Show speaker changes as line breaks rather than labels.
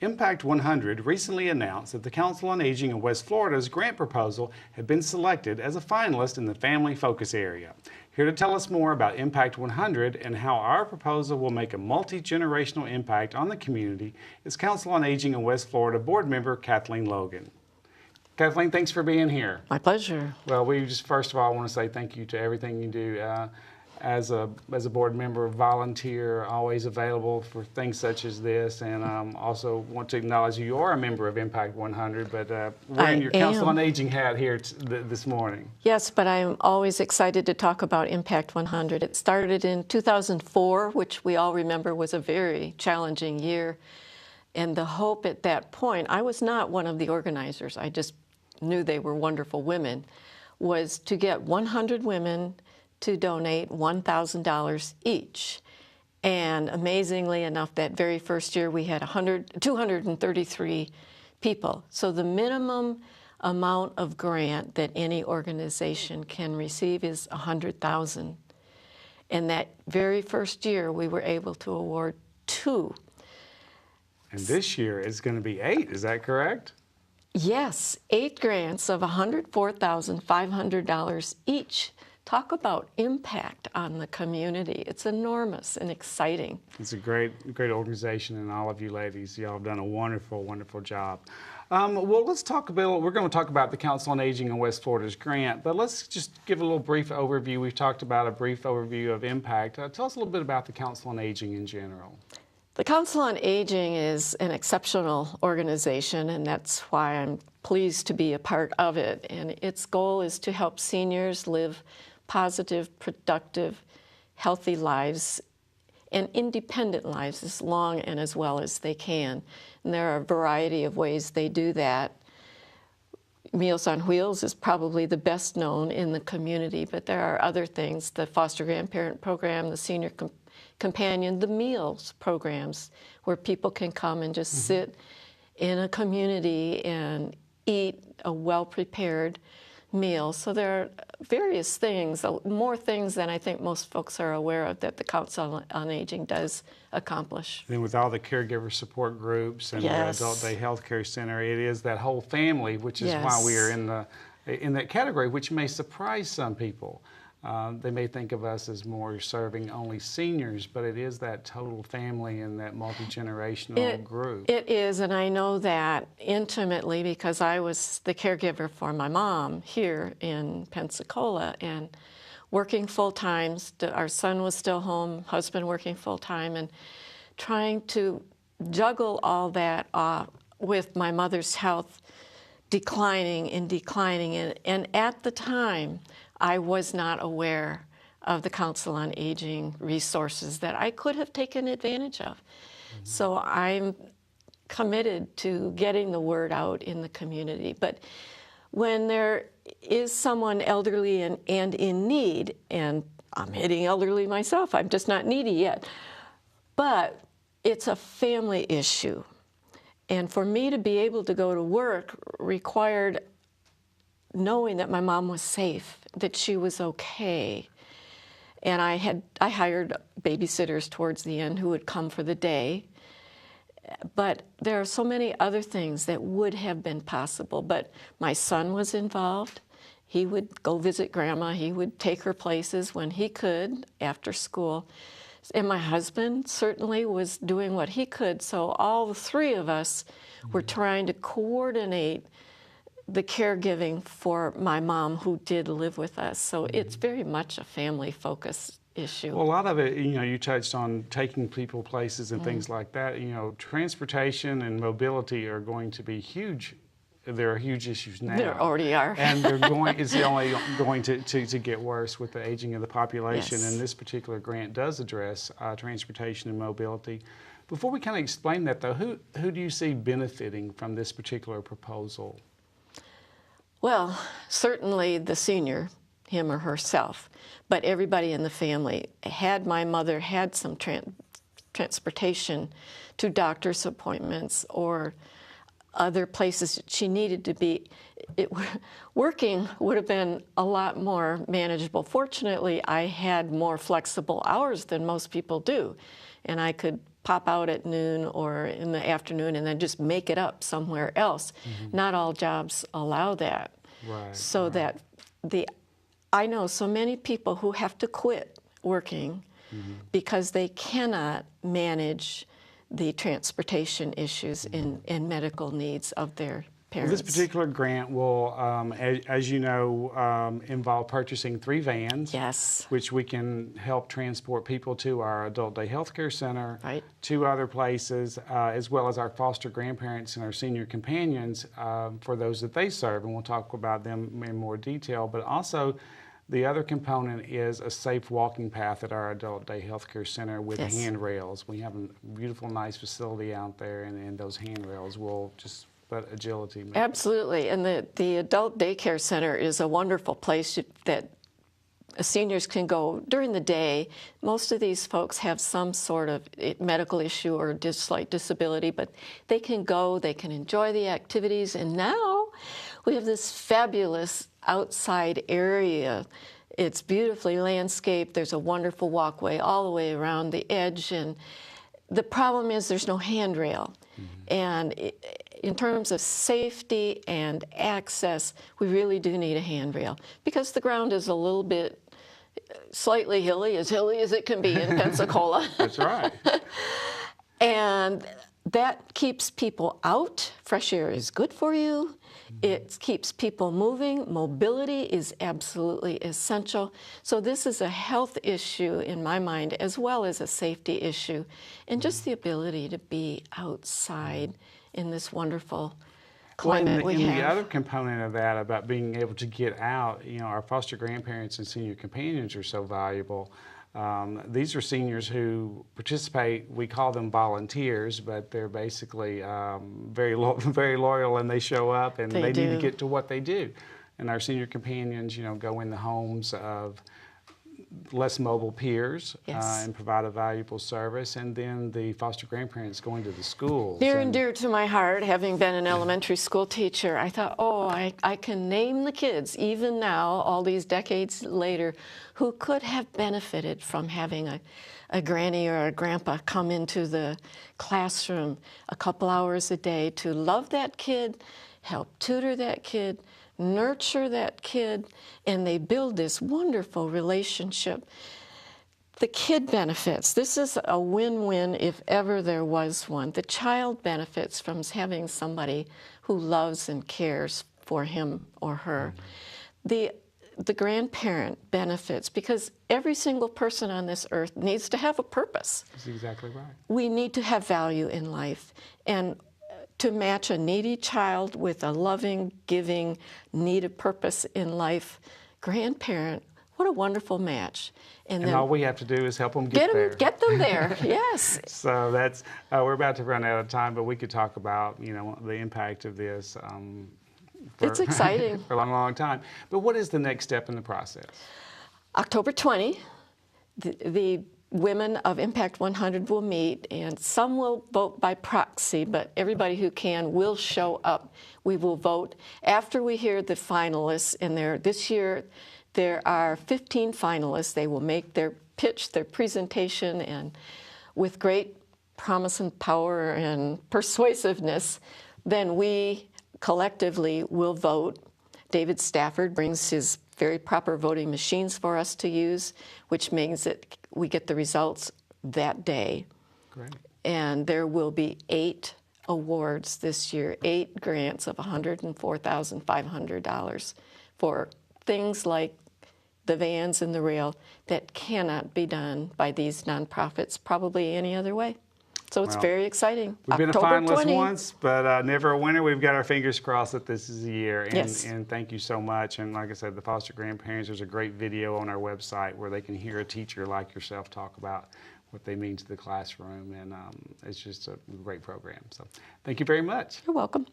Impact 100 recently announced that the Council on Aging of West Florida's grant proposal had been selected as a finalist in the Family Focus area. Here to tell us more about Impact 100 and how our proposal will make a multi-generational impact on the community is Council on Aging of West Florida Board Member Kathleen Logan. Kathleen, thanks for being here.
My pleasure.
Well, we just first of all want to say thank you to everything you do. As a board member, volunteer, always available for things such as this, and also want to acknowledge you are a member of Impact 100, but wearing your Council on Aging hat here this morning.
Yes, but I'm always excited to talk about Impact 100. It started in 2004, which we all remember was a very challenging year, and the hope at that point, I was not one of the organizers, I just knew they were wonderful women, was to get 100 women to donate $1,000 each. And amazingly enough, that very first year we had 233 people. So the minimum amount of grant that any organization can receive is $100,000. And that very first year we were able to award 2.
And this year it's going to be 8, is that correct?
Yes, 8 grants of $104,500 each. Talk about impact on the community. It's enormous and exciting.
It's a great organization, and all of you ladies, y'all have done a wonderful, wonderful job. Well, let's talk about, we're going to talk about the Council on Aging in West Florida's grant, but let's just give a little brief overview. We've talked about a brief overview of impact. Tell us a little bit about the Council on Aging in general.
The Council on Aging is an exceptional organization, and that's why I'm pleased to be a part of it. And its goal is to help seniors live positive, productive, healthy lives and independent lives as long and as well as they can. And there are a variety of ways they do that. Meals on Wheels is probably the best known in the community, but there are other things, the foster grandparent program, the senior companion, the meals programs, where people can come and just sit in a community and eat a well-prepared meal. So there are various things, more things than I think most folks are aware of, that the Council on Aging does accomplish.
Then with all the caregiver support groups and the Adult Day Health Care Center, it is that whole family, which is why we are in that category, which may surprise some people. They may think of us as more serving only seniors, but it is that total family and that multi-generational group.
It is, and I know that intimately because I was the caregiver for my mom here in Pensacola, and working full-time. Our son was still home, husband working full-time, and trying to juggle all that with my mother's health declining. And at the time, I was not aware of the Council on Aging resources that I could have taken advantage of. So I'm committed to getting the word out in the community. But when there is someone elderly and in need, and I'm hitting elderly myself, I'm just not needy yet, but it's a family issue. And for me to be able to go to work required knowing that my mom was safe, that she was okay. And I hired babysitters towards the end who would come for the day. But there are so many other things that would have been possible. But my son was involved. He would go visit Grandma. He would take her places when he could after school. And my husband certainly was doing what he could. So all the 3 of us were trying to coordinate the caregiving for my mom, who did live with us. So it's very much a family-focused issue.
Well, a lot of it, you touched on taking people places and things like that. Transportation and mobility are going to be huge. There are huge issues now.
There already are.
And it's only going to get worse with the aging of the population.
Yes.
And this particular grant does address transportation and mobility. Before we kind of explain that, though, who do you see benefiting from this particular proposal?
Well, certainly the senior, him or herself, but everybody in the family. Had my mother had some transportation to doctor's appointments or other places she needed to be, working would have been a lot more manageable. Fortunately, I had more flexible hours than most people do, and I could pop out at noon or in the afternoon and then just make it up somewhere else. Not all jobs allow that.
Right.
So that I know so many people who have to quit working because they cannot manage the transportation issues and medical needs of their parents.
Well, this particular grant will, as you know, involve purchasing 3 vans,
Yes.
which we can help transport people to our adult day health care center,
Right.
2 other places, as well as our foster grandparents and our senior companions for those that they serve, and we'll talk about them in more detail. But also, the other component is a safe walking path at our adult day health care center with
Yes.
handrails. We have a beautiful, nice facility out there, and those handrails will just put agility.
Absolutely, and the adult daycare center is a wonderful place that seniors can go during the day. Most of these folks have some sort of medical issue or slight disability, but they can go, they can enjoy the activities, and now we have this fabulous outside area. It's beautifully landscaped. There's a wonderful walkway all the way around the edge, and the problem is there's no handrail. And in terms of safety and access, we really do need a handrail because the ground is a little bit slightly hilly as it can be in Pensacola.
That's right.
And that keeps people out. Fresh air is good for you. It keeps people moving. Mobility is absolutely essential. So this is a health issue in my mind as well as a safety issue. And just the ability to be outside in this wonderful climate we have.
And the other component of that about being able to get out, you know, our foster grandparents and senior companions are so valuable. These are seniors who participate. We call them volunteers, but they're basically very loyal, and they show up, and they need to get to what they do. And our senior companions, you know, go in the homes of less mobile peers and provide a valuable service. And then the foster grandparents going to the schools.
Near and dear to my heart, having been an elementary school teacher, I thought, oh, I can name the kids, even now, all these decades later, who could have benefited from having a granny or a grandpa come into the classroom a couple hours a day to love that kid, help tutor that kid, nurture that kid, and they build this wonderful relationship. The kid benefits. This is a win-win if ever there was one. The child benefits from having somebody who loves and cares for him or her. The grandparent benefits because every single person on this earth needs to have a purpose.
That's exactly right.
We need to have value in life. And to match a needy child with a loving, giving, needed purpose in life, grandparent, what a wonderful match.
And then all we have to do is help them get there.
Get them there, yes.
So that's, we're about to run out of time, but we could talk about, you know, the impact of this
it's exciting.
for a long, long time. But what is the next step in the process?
October 20, the women of Impact 100 will meet, and some will vote by proxy, but everybody who can will show up. We will vote after we hear the finalists, and this year there are 15 finalists. They will make their pitch, their presentation, and with great promise and power and persuasiveness, then we collectively will vote. David Stafford brings his very proper voting machines for us to use, which means that we get the results that day.
Great.
And there will be 8 awards this year, 8 grants of $104,500 for things like the vans and the rail that cannot be done by these nonprofits probably any other way. So it's very exciting.
We've been a
October
finalist
20.
once, but never a winner. We've got our fingers crossed that this is the year. And,
Yes.
and thank you so much. And like I said, the foster grandparents, there's a great video on our website where they can hear a teacher like yourself talk about what they mean to the classroom. And it's just a great program. So thank you very much.
You're welcome.